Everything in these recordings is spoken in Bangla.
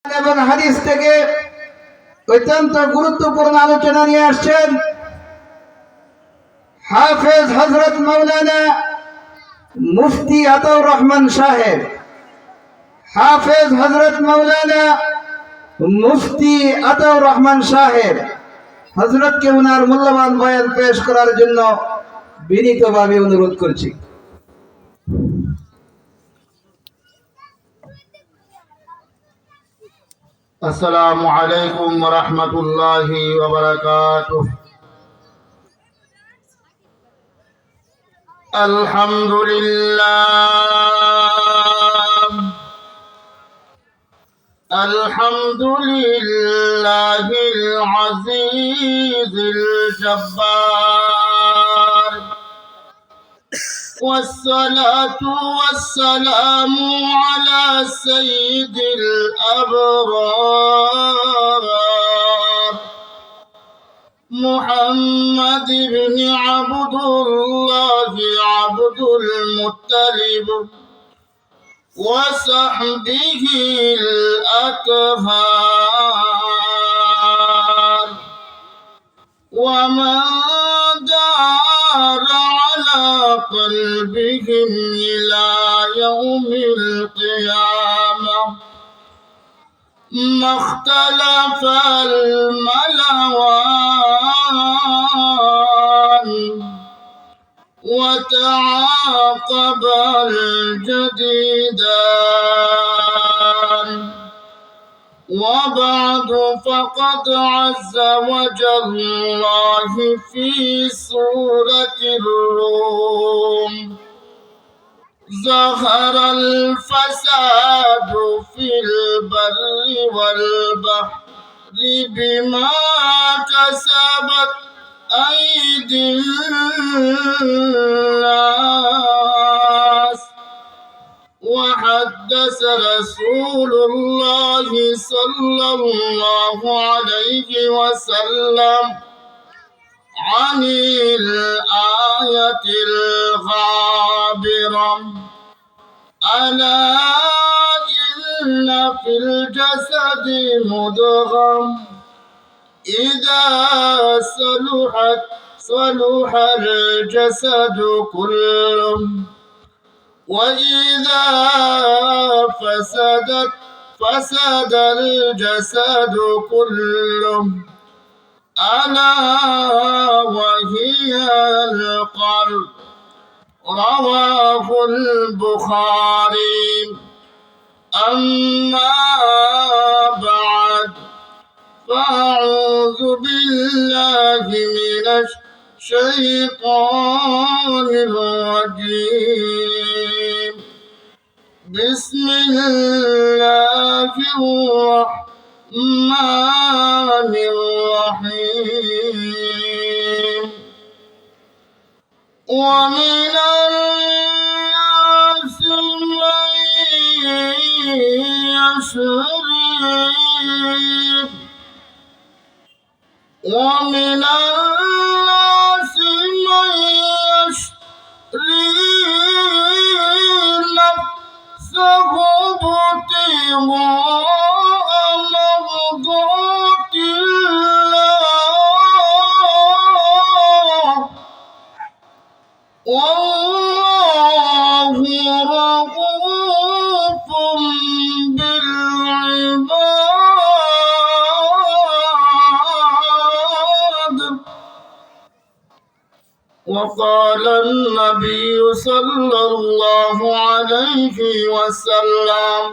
এবং হাদিস থেকে অত্যন্ত গুরুত্বপূর্ণ আলোচনা নিয়ে আসছেন হাফেজ হযরত মাওলানা মুফতি আতাউর রহমান সাহেব। হাফেজ হযরত মাওলানা মুফতি আতাউর রহমান সাহেব হযরতকে ওনার মূল্যবান বয়ান পেশ করার জন্য বিনীতভাবে অনুরোধ করছি। السلام عليكم ورحمة الله وبركاته. الحمد لله الحمد لله العزيز الجبار، والصلاة والسلام على سيد الأبرار محمد بن عبد الله عبد المطلب وصحبه الأطهار، ومن دار على قلبهم إلى يوم القيامة، ما اختلف الملوان وتعاقب الجديدان. وبعد، فقد عز وجل الله في سورة الروم: ظهر الفساد في البر والبحر بما كسبت أيدي الناس، وحدث رسول الله صلى الله عليه وسلم عن الآية الغابرة: ألا إن في الجسد مضغة إذا صلحت صلح الجسد كله، وإذا فسدت فسد الجسد كله، ألا وهي القلب. رواه البخاري. أما بعد، فأعوذ بالله من الشيطان الرجيم. بسم الله الرحمن الرحيم. ومن الناس من يشرك ومن الناس من يشري نفسه ابتغاء مرضات الله، والله رؤوف بالعباد. وقال النبي صلى الله عليه وسلم: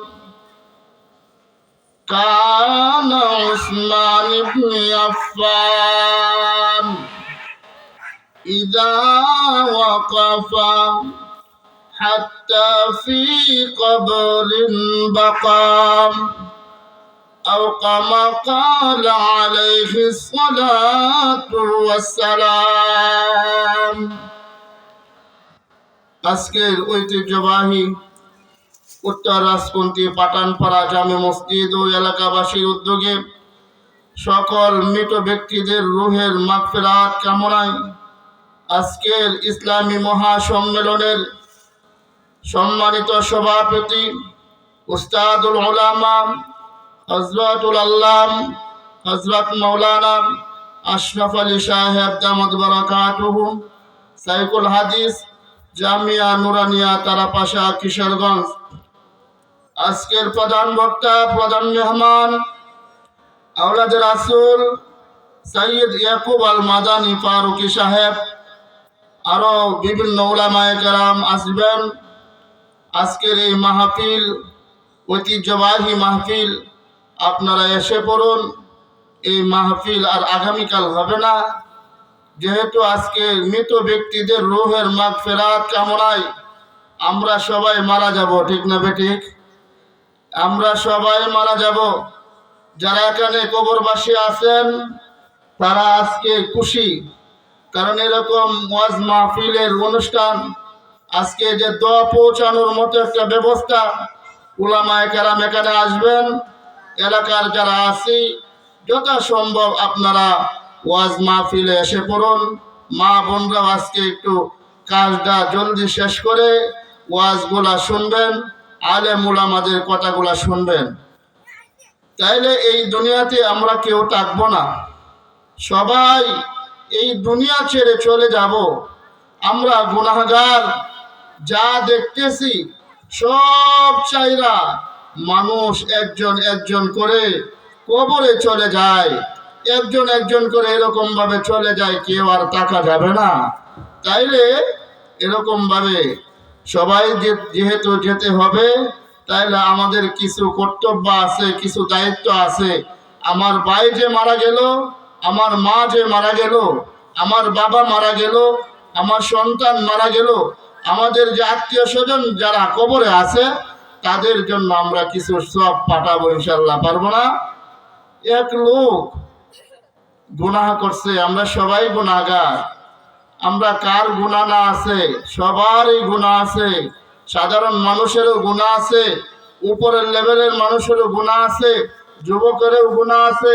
كان عثمان بن عفان إذا وقف حتى في قبر بقى، أو كما قال عليه الصلاة والسلام. আজকের ঐতিহ্যবাহী উত্তর রাজপন্থী পাঠানপাড়া জামে মসজিদ ও এলাকাবাসীর উদ্যোগে সকল মৃত ব্যক্তিদের রুহের মাগফিরাত কামনায় আজকের ইসলামী মহাসম্মেলনের সম্মানিত সভাপতি উস্তাদুল উলামা হযরতুল আল্লাম হযরত মাওলানা আশরাফ আলী সাহেব দামাত বারাকাতুহু সাইকুল হাদিস জামিয়া নুরানিয়া তারাপাশা কিশোরগঞ্জ। আজকের প্রধান বক্তা প্রধান মেহমান আওলাদ রাসূল সৈয়দ ইয়াকুব আল মাদানী ফারুকী সাহেব, আরো বিভিন্ন উলামায়ে কেরাম আসবেন। আজকের এই মাহফিল ঐতিহ্যবাহী মাহফিল, আপনারা এসে পড়ুন। এই মাহফিল আর আগামীকাল হবে না, যেহেতু আজকে মৃত ব্যক্তিদের রূহের মাগফিরাত কামনায় আমরা সবাই মারা যাব। ঠিক না বেঠিক? আমরা সবাই মারা যাব। যারা এখানে কবরবাসী আছেন তারা আজকে খুশি, কারণ এরকম ওয়াজ মাহফিলের অনুষ্ঠান, আজকে যে দোয়া পৌঁছানোর মতো একটা ব্যবস্থা, উলামায়ে কেরাম এখানে আসবেন। এলাকার যারা আছি যথাসম্ভব আপনারা ওয়াজ মাহফিলে এসে পড়ুন। মা বোনরা আজকে একটু কাজটা জলদি শেষ করে ওয়াজগুলা শুনবেন, আলেম উলামাদের কথাগুলা শুনবেন। তাইলে এই দুনিয়াতে আমরা কেউ থাকবো না, সবাই এই দুনিয়া ছেড়ে চলে যাব। আমরা গুনাহগার, যা দেখতেছি সব চাইরা মানুষ একজন একজন করে কবরে চলে যায়, একজন একজন করে এরকম ভাবে চলে যায়, কেউ আর তাকা যাবে না। তাইলে এরকম ভাবে সবাই যেহেতু যেতে হবে, তাইলে আমাদের কিছু কর্তব্য আছে, কিছু দায়িত্ব আছে। আমার ভাই যে মারা গেল, আমার মা যে মারা গেল, আমার বাবা মারা গেল, আমার সন্তান মারা গেল, আমাদের যে আত্মীয় স্বজন যারা কবরে আছে তাদের জন্য আমরা কিছু সব পাঠাবো ইনশাল্লাহ। পারবো না? এক লোক গুনাহ করছে, আমরা সবাই গুনাহগার। আমরা কার গুনাহ না আছে? সবারই গুনাহ আছে। সাধারণ মানুষেরও গুনাহ আছে, উপরের লেভেলের মানুষেরও গুনাহ আছে, যুবকেরও গুনাহ আছে,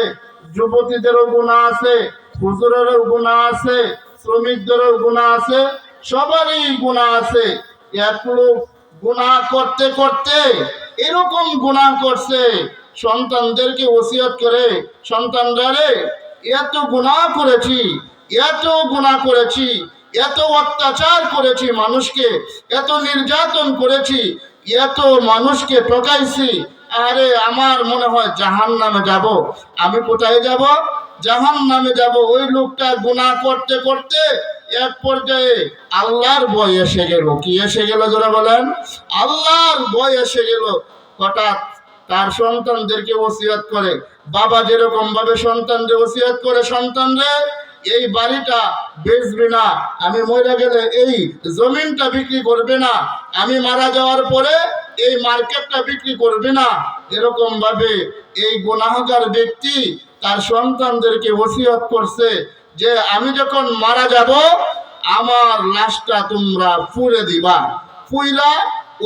যুবতীদেরও গুনাহ আছে, হুজুরেরও গুনাহ আছে, শ্রমিকদেরও গুনাহ আছে, সবারই গুনাহ আছে। এক লোক গুনাহ করতে করতে এরকম গুনাহ করছে, সন্তানদেরকে ওসিয়ত করে, সন্তানরা রে এত গুনাহ করেছি, এত গুনাহ করেছি, এত অত্যাচার করেছি মানুষকে, এত নির্যাতন করেছি, এত মানুষকে ঠকাইছি, আরে আমার মনে হয় জাহান্নামে যাব। আমি কোথায় যাব? জাহান্নামে যাব। ওই লোকটা গুনাহ করতে করতে এক পর্যায়ে আল্লাহর ভয় এসে গেল। কি এসে গেল যারা বলেন? আল্লাহর ভয় এসে গেল। হঠাৎ তার সন্তানদেরকে ওসিয়ত করে, বাবা যেরকম ভাবে সন্তানদের ওসিয়ত করে, সন্তানরে এই বাড়িটা বেচবে না, আমি মরে গেলে এই জমিনটা বিক্রি করবে না, আমি মারা যাওয়ার পরে এই মার্কেটটা বিক্রি করবে না। এরকম ভাবে এই গুনাহগার ব্যক্তি তার সন্তানদেরকে ওসিয়ত করছে যে আমি যখন মারা যাব আমার লাশটা তোমরা পুড়ে দিবা, পুইলা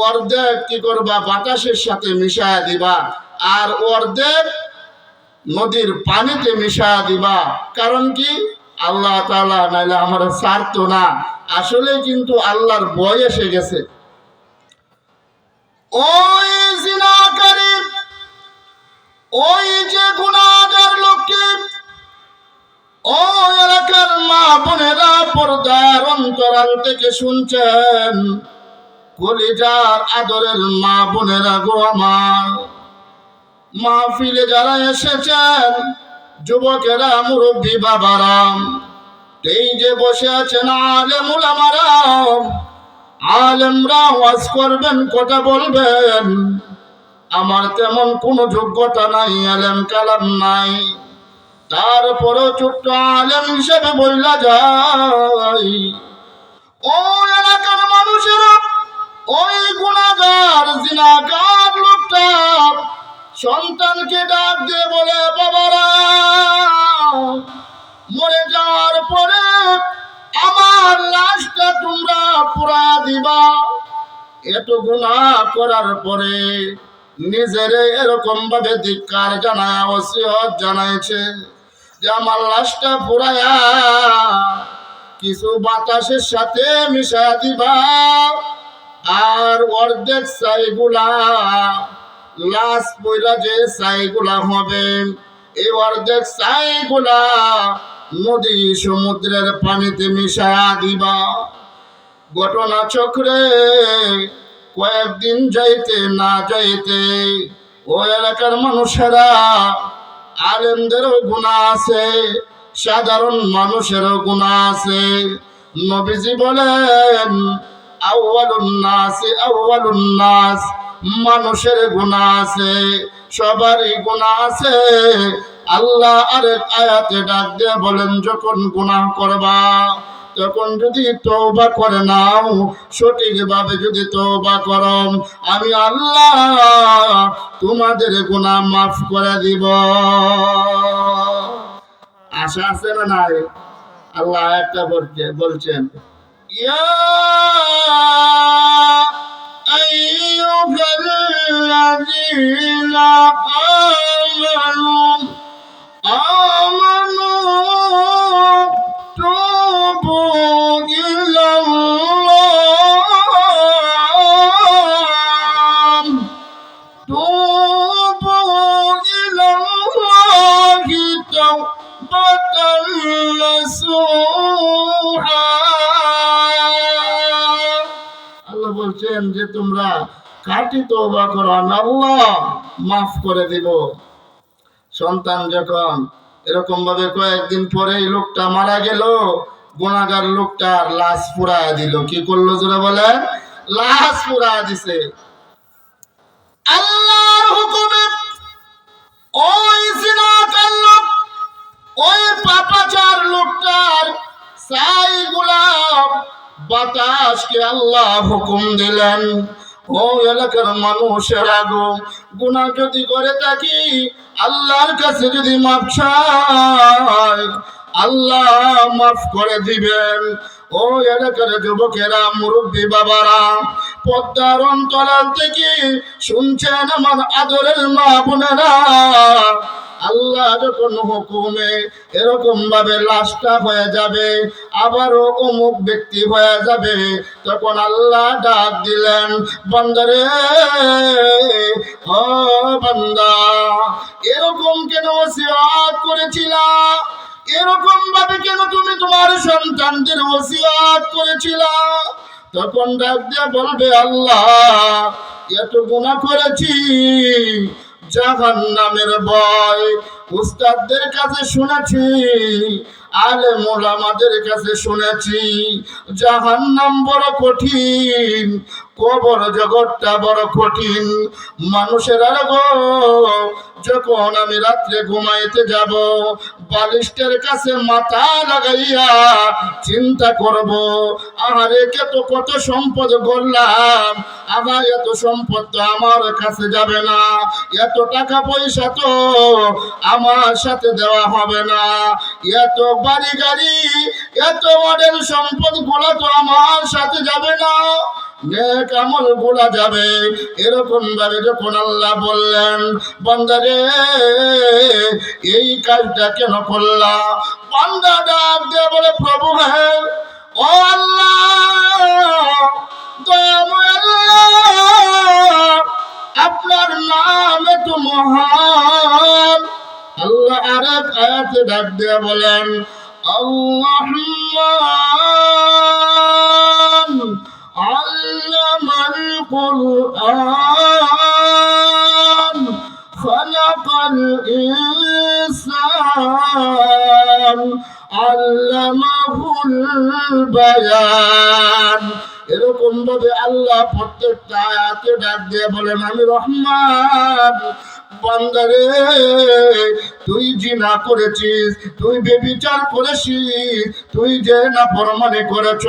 অর্ধেক কি করবা? বাতাসের সাথে মিশায়া দিবা, আর অর্ধেক নদীর পানিতে মিশায়া দিবা। কারণ কি? আল্লাহ তাআলা নাইলে আমার ছাড়তো না। আসলে কিন্তু আল্লাহর ভয় এসে গেছে। ওই জিনাকারী, ওই যে গুনাহগার লোককে, ও এলাকার মা বোনেরা পর্দার অন্তরাল থেকে শুনছেন, কলিজার আদরের মা বোনেরা গো আমার, মাহফিলে যারা এসেছেন, যুবকেরা, মুরব্বী বাবারা, এই যে বসে আছেন আলেম উলামারা, আলেমরা ওয়াজ করবেন, কথা বলবেন। আমার তেমন কোনো যোগ্যতা নাই, আলেম কালাম নাই, তারপরও ছোট্ট আলেম হিসেবে বললা যায়। ও এলাকার মানুষেরা, ওই গুনাহগার জিনাকার লোকটা সন্তানকে ডাক দিয়ে বলে, বাবারা, মরে যাওয়ার পরে আমার লাশটা তোমরা পুড়া দিবা। এত গুনাহ করার পরে নিজেরে এরকম ভাবে ধিক্কার জানায়, ওসিয়ত জানাইছে যে আমার লাশটা পুরায়া কিছু বাতাসের সাথে মিশা দিবা, আর অর্ধেক ছাইগুলা লাশ পয়লা যে ছাইগুলা হবে, এই অর্ধেক ছাইগুলা নদী সমুদ্রের পানিতে মিশায়া দিবা। ঘটনা চক্রে কয়েকদিন যাইতে না যাইতে ওই এলাকার মানুষেরা, আলেমদেরও গুনাহ আছে, সাধারণ মানুষেরও গুনাহ আছে। নবীজি বলেন আউয়ালুন নাস, মানুষের গুনাহ আছে, সবারই গুনাহ আছে। আল্লাহ আরেক আয়াতে ডাক দিয়ে বলেন, যখন গুনাহ করবা তখন যদি তওবা করে নাও, সঠিকভাবে যদি তওবা করো, আমি আল্লাহ তোমাদের গুনাহ মাফ করে দিব। আশা আছে না নাই? আল্লাহ একটা বলছেন, ইয়া আইয়ুহাল্লাযীনা আমানু তুবু ইলাল্লাহ, তুবু ইলাল্লাহি তাওবাতান নাসুহা। আল্লাহ বলছেন যে তোমরা খাঁটি তওবা করো, আমি আল্লাহ মাফ করে দিব। সন্তান যখন এরকম ভাবে কয়েকদিন পরেই লোকটা মারা গেল, গুনাহগার লোকটার লাশ পুড়ায় দিল। কি করলো জোরে বলে? লাশ পুড়ায় দিছে। আল্লাহর হুকুমে ওই জিনাকার লোক, ওই পাপাচার লোকটার ছাইগুলা বাতাসকে আল্লাহ হুকুম দিলেন, ও এলাকার মানুষেরা গো, গুনাহ যদি করে থাকি, আল্লাহর কাছে যদি মাফ চাই, আল্লাহ মাফ করে দিবেন। ও এলাকার যুবকেরা, মুরব্বী বাবারা, পদ্মার অন্তরাল থেকে শুনছেন আমার আদরের মা বোনেরা, আল্লাহ যখন হুকুমে এরকম ভাবে লাশটা হয়ে যাবে, আবারও অমুক ব্যক্তি হয়ে যাবে, তখন আল্লাহ ডাক দিলেন, বান্দারে, ও বান্দা, এরকম কেন ওসিয়ত করেছিলা? এরকম ভাবে কেন তুমি তোমার সন্তানদের ওসিয়ত করেছিলা? তখন ডাক দিয়ে বলবে, আল্লাহ এত গুনাহ করেছি, জাহান্নামের ভয় উস্তাদদের কাছে শুনেছি, আলেম ওলামাদের কাছে শুনেছি, জাহান্নাম বড় কঠিন, কবর জগৎটা বড় কঠিন। মানুষের গো, যখন আমি রাত্রে ঘুমাইতে যাব, বালিশের কাছে মাথা লাগাইয়া চিন্তা করব, আহারে কত সম্পদ গড়লাম, আমার এত সম্পদ তো আমার কাছে যাবে না, এত টাকা পয়সা তো আমার সাথে দেওয়া হবে না, এত বাড়ি গাড়ি, এত মডেল সম্পদ গুলা তো আমার সাথে যাবে না, নেক আমল গুলা যাবে। এরকম ভাবে যখন আল্লাহ বললেন, বান্দারে এই কাজটা কেন করলা? বান্দা ডাক দিয়ে বলে, প্রভু হ্যাঁ, ও আল্লাহ, দয়াময় আল্লাহ, আপনার নাম এত মহান। আল্লাহ আরেক আয়াতে ডাক দিয়ে বলেন, আল্লাহমান আল্লামাল কুরআন খালাকাল ইনসান আল্লামাহুল বায়ান। এরকম ভাবে আল্লাহ প্রত্যেকটা আয়াতে ডাক দিয়ে বলেন, আমি রহমান, বান্দারে তুই জিনা করেছিস, তুই বেবিচার করেছিস, তুই যে নাফরমানি করেছ,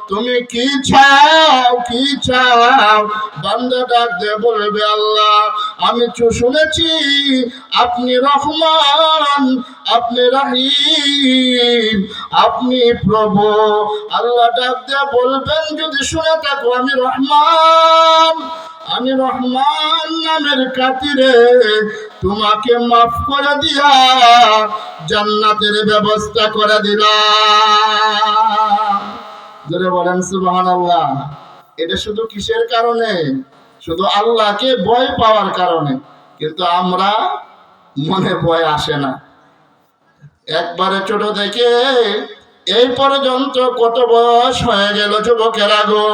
তুমি কি চাও, কি চাও? বান্দা ডাক দিয়ে বলবে, আল্লাহ আমি শুনেছি আপনি রহমান, আপনি রহিম, আপনি প্রভু। আল্লাহ ডাক দিয়ে বলবেন, যদি শুনে থাকো আমি রহমান, আমি রহমান নামের খাতিরে তোমাকে মাফ করে দিয়া জান্নাতের ব্যবস্থা করে দিলাম। জোরে বলেন সুবহানাল্লাহ। এটা শুধু কিসের কারণে? শুধু আল্লাহকে ভয় পাওয়ার কারণে, কিন্তু আমরা মনে ভয় আসে না। একবারে ছোট থেকে এই পর্যন্ত কত বয়স হয়ে গেল যুবকেরা গো।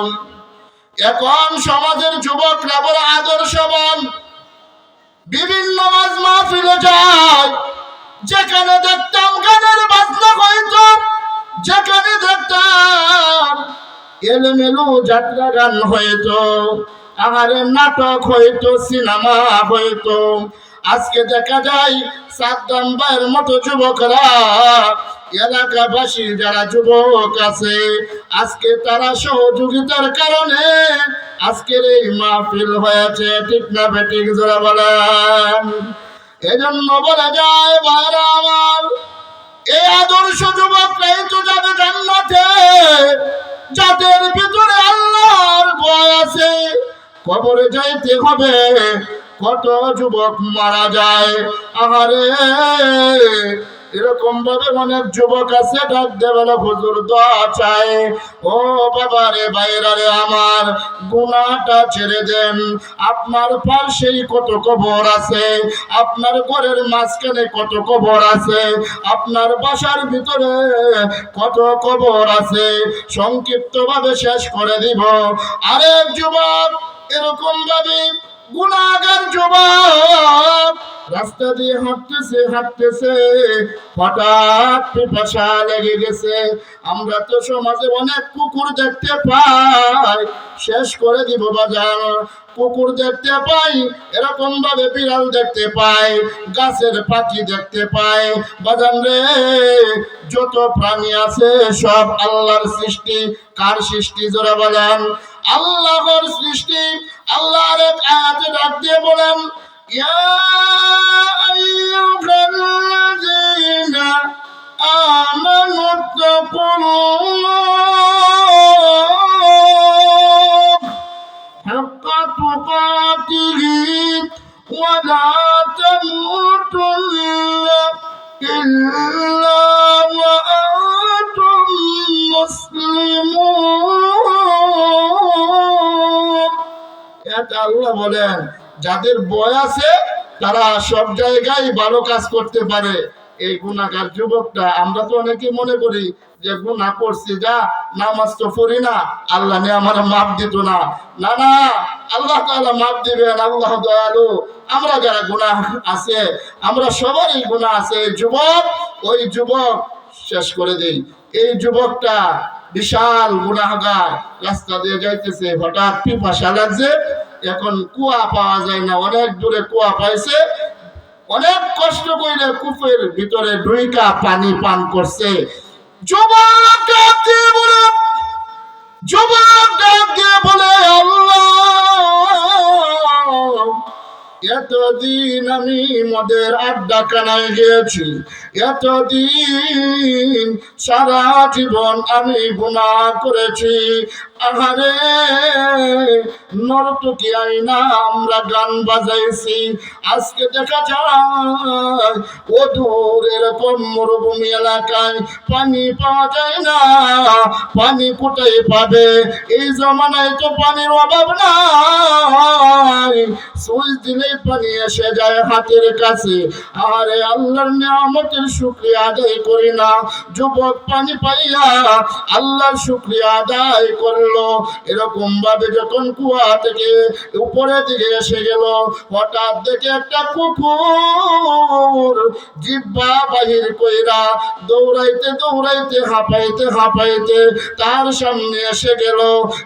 এখন সমাজের যুবকরা বড় আদর্শবান, বিভিন্ন ওয়াজ মাহফিলে যায়, যেখানে দেখতাম গানের বাজনা হইতো, যেখানে দেখতাম এলোমেলো যাত্রা গান হইতো, আহারে নাটক হইতো, সিনেমা হইতো। আজকে দেখা যায় সাদ্দাম ভাইয়ের মতো যুবকরা, এলাকাবাসী যারা যুবক আছে, আজকে তারা সহযোগিতার কারণে আজকের এই মাহফিল হয়েছে। ঠিক না বেঠিক জোরা বলেন? এজন্য বলা যায় ভাইরা আমার, এই আদর্শ যুবকরাই তো যাবে জান্নাতে, যাদের ভিতরে আল্লাহর ভয় আছে। কবরে যাইতে হবে, কত যুবক মারা যায়, আহারে এরকম ভাবে অনেক যুবক আছে ডাক দেবেলা হুজুর দোয়া চায়। ও বাবা রে, ভাইরা রে আমার, গুনাহটা ছেড়ে দেন। আপনার পাশেই কত কবর আছে, আপনার ঘরের মাঝখানে কত কবর আছে, আপনার বাসার ভিতরে কত কবর আছে। সংক্ষিপ্ত ভাবে শেষ করে দিব। আরেক যুবক এরকম ভাবে গুনাহগার যুবক রাস্তা দিয়ে হাঁটতেছে, হঠাৎ পিপাসা লেগে গেছে। আমরা তো সমাজে অনেক কুকুর দেখতে পাই, শেষ করে দিব বাজার। কুকুর দেখতে পাই, এরকম ভাবে বিড়াল দেখতে পাই, গাছের পাখি দেখতে পাই। বাজান রে, যত প্রাণী আছে সব আল্লাহর সৃষ্টি। কার সৃষ্টি জোরা বলেন? আল্লাহর সৃষ্টি। আল্লাহর এক আয়াতে ডাক দিয়ে বলেন, ইয়া আইয়ুহাল্লাযীনা আমানুত্তাকুল্লাহ হাক্কা তুকাতিহি ওয়া লা তামুতুন্না ইল্লা ওয়া আনতুম মুসলিমুন। এটা আল্লাহ বলেন, যাদের ভয় আছে তারা সব জায়গায় ভালো কাজ করতে পারে। এই গুনাহগার যুবকটা, আমরা তো অনেকে মনে করি যে গুনাহ করছি, যা নামাজ তো পড়ি না, আল্লাহ নিয়ে আমার মাফ দিত না। না না, আল্লাহ তাআলা মাফ দিবেন, আল্লাহ দয়ালু। আমরা যারা গুনাহ আছে, আমরা সবারই গুনাহ আছে। এই যুবক, ওই যুবক শেষ করে দেই। এই যুবকটা বিশাল গুনাহগার, রাস্তা দিয়ে যাইতেছে, হঠাৎ পিপাসা লাগছে। এখন কুয়া পাওয়া যায় না, অনেক দূরে কুয়া পাইছে, অনেক কষ্ট করে কূপের ভিতরে 2 কাপ পানি পান করছে। যুবক ডাক দিয়ে বলে, আল্লাহ, এতদিন আমি মদের আড্ডা কানায় গিয়েছি, এতদিন সারা জীবন আমি গুনাহ করেছি। আহারে, নর্তকী আইনা আমরা গান বাজাইছি। আজকে দেখা যায় অদূর এরকম মরুভূমি এলাকায় পানি পাওয়া যায় না। পানি কোথায় পাবে? এই জমানায় তো পানির অভাব নাই, সুইচ দিলেই পানি এসে যায় হাতের কাছে। আরে আল্লাহর নিয়ামতের শুকরিয়া আদায় করি না। যুবক পানি পাইয়া আল্লাহর শুকরিয়া আদায় করলো। এরকম ভাবে যখন কুয়া থেকে উপরের দিকে এসে গেল, হঠাৎ দেখে একটা কুকুর জিহ্বা বাহির কইরা দৌড়াইতে দৌড়াইতে হাঁপাইতে তার সামনে এসে গেল।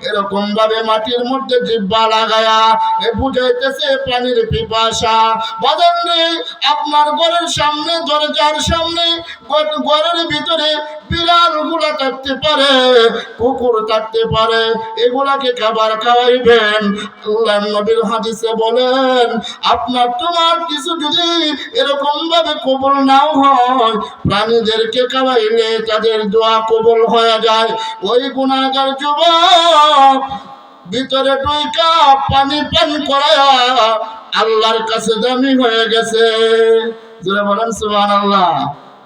এরকম ভাবে মাটির মধ্যে জিহ্বা লাগায়া বুঝাইতেছে পানির পিপাসা। বাজান রে, আপনার ঘরের সামনে, দরজার সামনে, ঘরের ভিতরে বিড়াল গুলা থাকতে পারে, কুকুর থাকতে পারে, এগুলাকে খাবার খাওয়াইবেন। আল্লাহ নবীর হাদিসে বলেন, আপনার তোমার কিছু যদি এরকম ভাবে কবুল নাও হয়, প্রাণীদেরকে খাওয়াইলে তাদের দোয়া কবুল হয়ে যায়। ওই গুনাহগার যুবক ভিতরে 2 কাপ পানি পান করায়া আল্লাহর কাছে দামি হয়ে গেছে। যারা বলেন সুবহানাল্লাহ,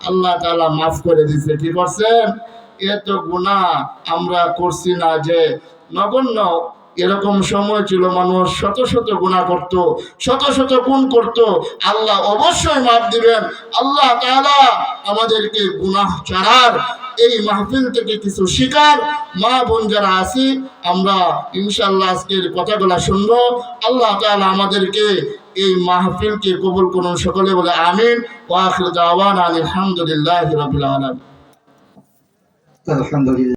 আল্লাহ তাআলা মাফ করে দিয়েছে। কি করছেন? এত গুনাহ আমরা করছি না যে নগণ্য, এরকম সময় ছিল মানুষ শত শত গুনাহ করত, শত শত খুন করত। আল্লাহ অবশ্যই মাফ দিবেন। আল্লাহ তাআলা আমাদেরকে গুনাহ ছাড়ার এই মাহফিল থেকে কিছু শিকার মা বোন যারা আছি আমরা ইনশাআল্লাহ আজকের কথাগুলো শুনবো। আল্লাহ তাআলা আমাদেরকে এই মাহফিলকে কবুল করুন। সকলে বলে আমিন। ওয়া আখিরু দাওয়ানা আলহামদুলিল্লাহি রাব্বিল আলামিন। আলহামদুলিল্লাহ।